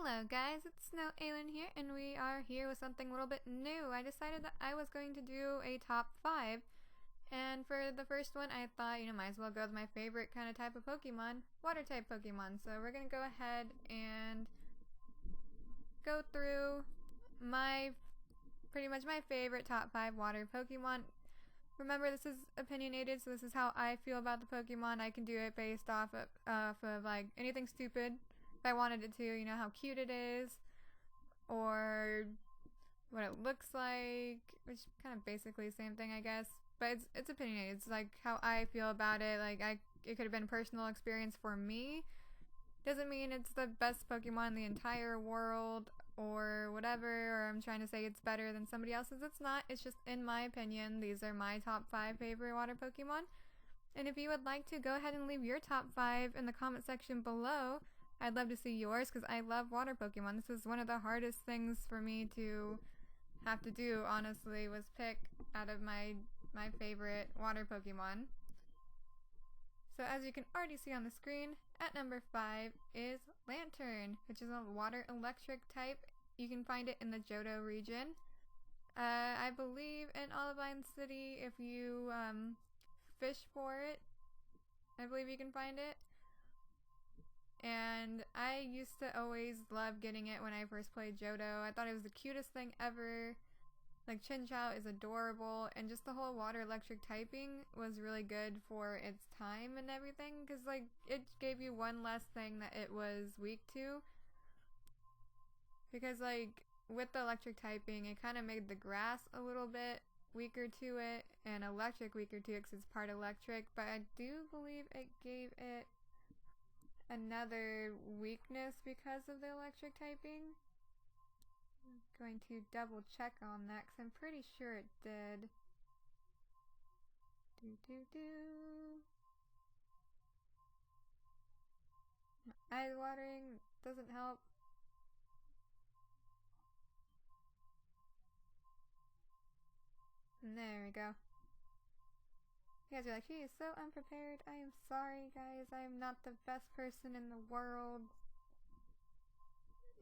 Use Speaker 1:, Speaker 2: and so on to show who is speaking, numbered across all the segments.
Speaker 1: Hello guys, it's Snow Aylin here, and we are here with something a little bit new. I decided that I was going to do a top 5, and for the first one I thought, might as well go with my favorite kind of type of Pokemon, water type Pokemon. So we're going to go ahead and go through pretty much my favorite top 5 water Pokemon. Remember, this is opinionated, so this is how I feel about the Pokemon. I can do it based off of like anything stupid if I wanted it to, how cute it is, or what it looks like, which kind of basically the same thing, I guess. But it's opinionated. It's like how I feel about it. Like it could have been a personal experience for me. Doesn't mean it's the best Pokemon in the entire world or whatever, or I'm trying to say it's better than somebody else's. It's not. It's just in my opinion. These are my top 5 favorite water Pokemon. And if you would like to, go ahead and leave your top 5 in the comment section below. I'd love to see yours because I love water Pokemon. This was one of the hardest things for me to have to do, honestly, was pick out of my favorite water Pokemon. So as you can already see on the screen, at number 5 is Lanturn, which is a water electric type. You can find it in the Johto region. I believe in Olivine City, if you fish for it, I believe you can find it. And I used to always love getting it when I first played Johto. I thought it was the cutest thing ever. Like, Chinchou is adorable, and just the whole water electric typing was really good for its time and everything, because like it gave you one less thing that it was weak to. Because like with the electric typing, it kind of made the grass a little bit weaker to it, and electric weaker to it because it's part electric, but I do believe it gave it another weakness because of the electric typing. I'm going to double check on that because I'm pretty sure it did. My eye watering doesn't help. And there we go. You guys are like, she is so unprepared. I am sorry, guys. I am not the best person in the world.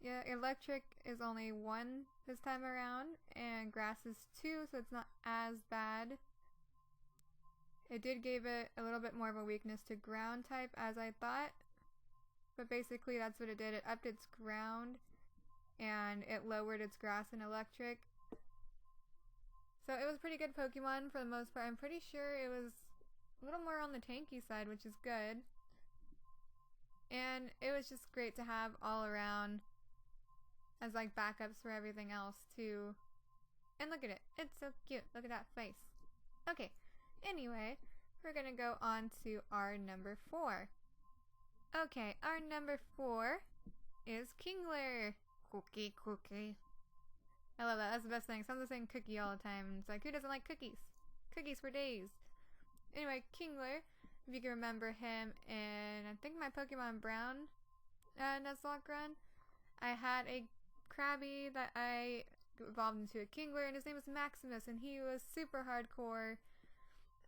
Speaker 1: Yeah, electric is only 1 this time around, and grass is 2, so it's not as bad. It did give it a little bit more of a weakness to ground type, as I thought. But basically, that's what it did. It upped its ground, and it lowered its grass and electric. So it was a pretty good Pokemon for the most part. I'm pretty sure it was a little more on the tanky side, which is good. And it was just great to have all around as like backups for everything else too. And look at it. It's so cute. Look at that face. Okay. Anyway, we're gonna go on to our number 4. Okay, our number 4 is Kingler. Cookie. I love that. That's the best thing. Someone's saying cookie all the time. It's like, who doesn't like cookies? Cookies for days. Anyway, Kingler, if you can remember him in, I think, my Pokemon Brown Nuzlocke run, I had a Krabby that I evolved into a Kingler, and his name was Maximus, and he was super hardcore.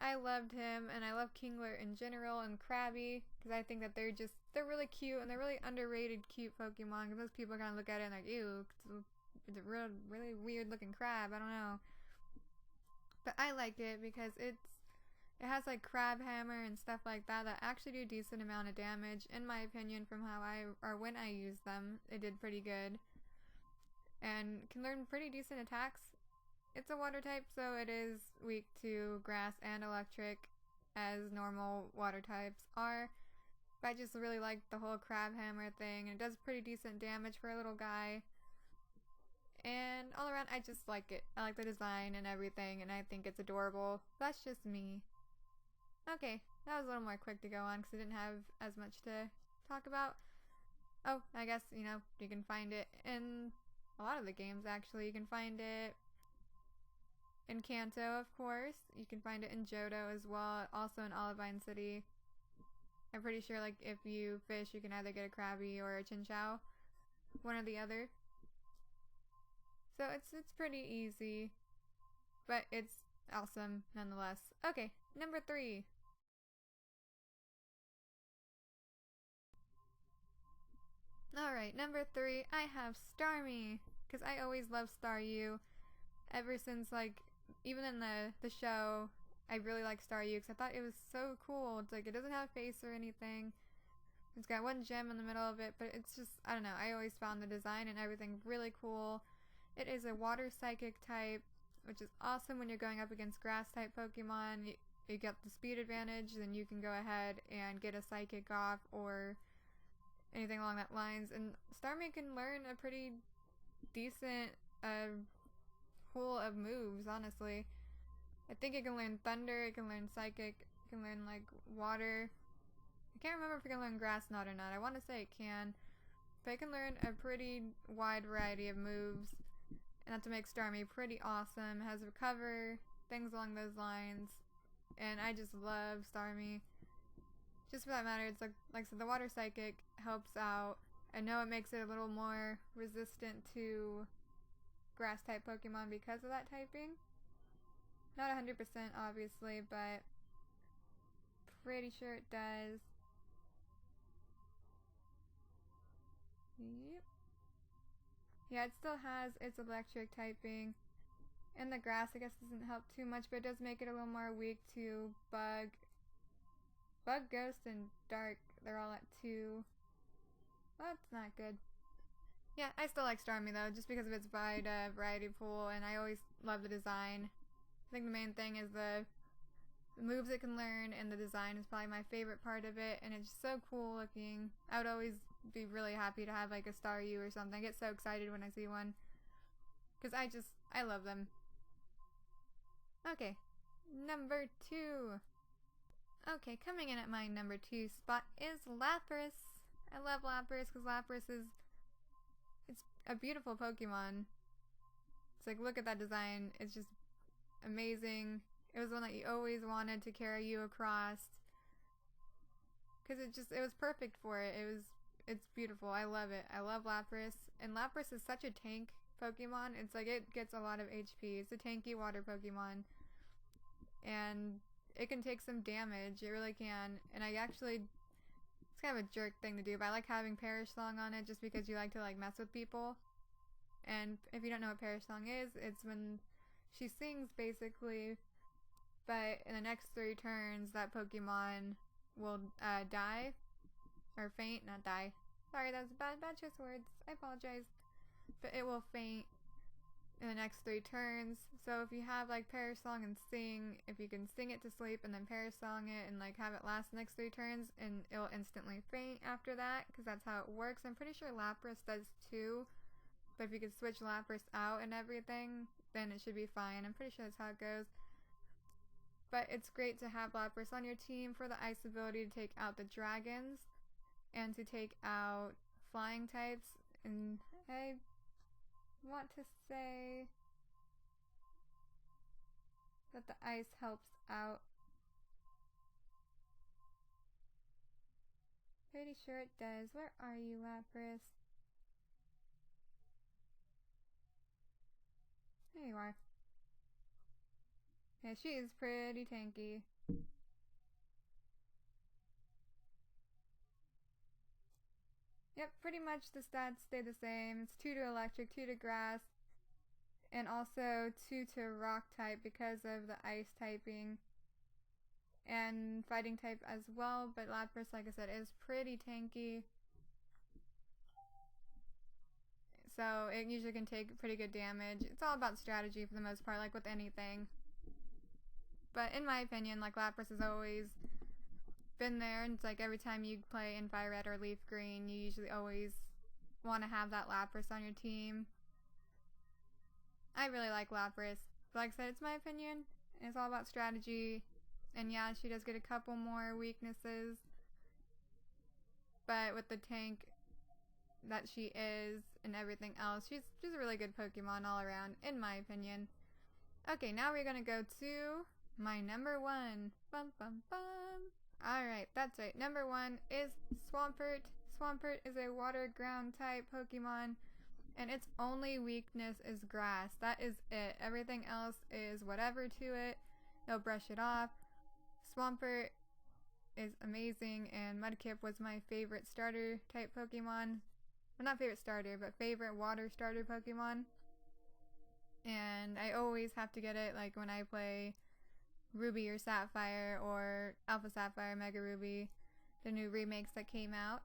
Speaker 1: I loved him, and I love Kingler in general, and Krabby, because I think that they're really cute, and they're really underrated cute Pokemon, because most people kind of look at it and like, ew, it's a really weird looking crab, I don't know. But I like it because it has like crab hammer and stuff like that actually do a decent amount of damage, in my opinion, from when I use them. It did pretty good. And can learn pretty decent attacks. It's a water type, so it is weak to grass and electric, as normal water types are. But I just really like the whole crab hammer thing, and it does pretty decent damage for a little guy. And all around, I just like it. I like the design and everything, and I think it's adorable. That's just me. Okay, that was a little more quick to go on because I didn't have as much to talk about. Oh, I guess, you can find it in a lot of the games, actually. You can find it in Kanto, of course. You can find it in Johto as well, also in Olivine City. I'm pretty sure, like, if you fish, you can either get a Krabby or a Chinchou. One or the other. So it's pretty easy, but it's awesome nonetheless. Okay, number 3. Alright, number 3, I have Starmie. Because I always loved Staryu. Ever since, like, even in the show, I really like Staryu because I thought it was so cool. It's like, it doesn't have a face or anything. It's got one gem in the middle of it, but it's just, I don't know, I always found the design and everything really cool. It is a water psychic type, which is awesome when you're going up against grass type Pokemon. You get the speed advantage, then you can go ahead and get a psychic off or anything along that lines. And Starmie can learn a pretty decent pool of moves, honestly. I think it can learn thunder, it can learn psychic, it can learn like water. I can't remember if it can learn grass knot or not. I want to say it can. But it can learn a pretty wide variety of moves. And that to make Starmie pretty awesome. It has recover, things along those lines. And I just love Starmie. Just for that matter, it's like I said, the water psychic helps out. I know it makes it a little more resistant to grass type Pokemon because of that typing. Not 100% obviously, but pretty sure it does. Yep. Yeah, it still has its electric typing. And the grass, I guess, doesn't help too much, but it does make it a little more weak to bug. Bug, ghost, and dark, they're all at 2. That's not good. Yeah, I still like Starmie though, just because of its wide variety pool, and I always love the design. I think the main thing is the moves it can learn, and the design is probably my favorite part of it, and it's just so cool looking. I would always be really happy to have like a Staryu or something. I get so excited when I see one, because I love them. Okay, number 2. Okay, coming in at my number 2 spot is Lapras. I love Lapras because Lapras it's a beautiful Pokemon. It's like, look at that design. It's just amazing. It was one that you always wanted to carry you across. Because it was perfect for it. It's beautiful. I love it. I love Lapras. And Lapras is such a tank Pokemon. It's like, it gets a lot of HP. It's a tanky water Pokemon. And it can take some damage. It really can. And it's kind of a jerk thing to do, but I like having Perish Song on it just because you like to like mess with people. And if you don't know what Perish Song is, it's when she sings basically, but in the next 3 turns that Pokemon will die or faint, not die. Sorry, that was a bad choice of words. I apologize. But it will faint in the next 3 turns. So if you have like Perish Song and sing, if you can sing it to sleep and then Perish Song it and like have it last the next 3 turns, and it'll instantly faint after that, because that's how it works. I'm pretty sure Lapras does too, but if you could switch Lapras out and everything, then it should be fine. I'm pretty sure that's how it goes. But it's great to have Lapras on your team for the ice ability to take out the dragons and to take out flying types. And I want to say that the ice helps out. Pretty sure it does. Where are you, Lapras? There you are. Yeah, she is pretty tanky. Yep, pretty much the stats stay the same. It's 2 to electric, 2 to grass, and also 2 to rock type because of the ice typing. And fighting type as well, but Lapras, like I said, is pretty tanky. So it usually can take pretty good damage. It's all about strategy for the most part, like with anything. But in my opinion, like, Lapras has always been there, and it's like every time you play in Fire Red or Leaf Green, you usually always want to have that Lapras on your team. I really like Lapras. But like I said, it's my opinion. It's all about strategy. And yeah, she does get a couple more weaknesses. But with the tank that she is and everything else, she's a really good Pokemon all around, in my opinion. Okay, now we're gonna go to my number 1. Bum bum bum. Alright, that's right. Number 1 is Swampert. Swampert is a water ground type Pokemon, and its only weakness is grass. That is it. Everything else is whatever to it. They'll brush it off. Swampert is amazing, and Mudkip was my favorite starter type Pokemon. well, not favorite starter, but favorite water starter Pokemon. And I always have to get it, like, when I play Ruby or Sapphire or Alpha Sapphire, Mega Ruby, the new remakes that came out.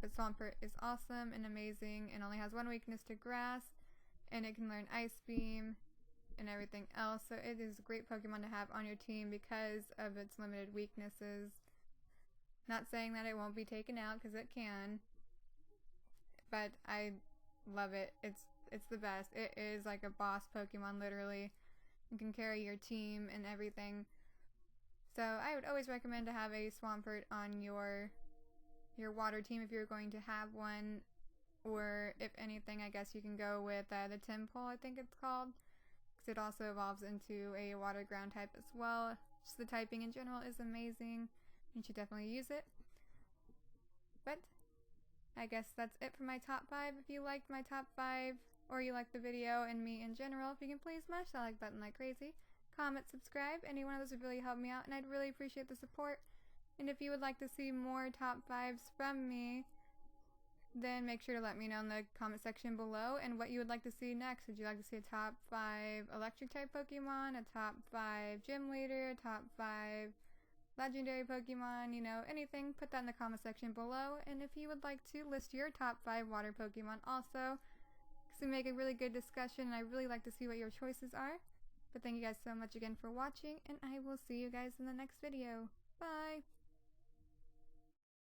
Speaker 1: But Swampert is awesome and amazing and only has one weakness to grass, and it can learn Ice Beam and everything else. So it is a great Pokemon to have on your team because of its limited weaknesses. Not saying that it won't be taken out, because it can, but I love it. It's the best. It is like a boss Pokemon, literally. You can carry your team and everything. So I would always recommend to have a Swampert on your water team if you're going to have one, or if anything, I guess you can go with the Tympole, I think it's called, because it also evolves into a water ground type as well. Just the typing in general is amazing. You should definitely use it. But I guess that's it for my top 5. If you liked my top 5, or you like the video and me in general, if you can please smash that like button like crazy. Comment, subscribe. Any one of those would really help me out, and I'd really appreciate the support. And if you would like to see more top 5s from me, then make sure to let me know in the comment section below and what you would like to see next. Would you like to see a top 5 electric type Pokemon, a top 5 gym leader, a top 5 legendary Pokemon, you know, anything, put that in the comment section below. And if you would like to list your top 5 water Pokemon also, because we make a really good discussion and I really like to see what your choices are. But thank you guys so much again for watching, and I will see you guys in the next video. Bye!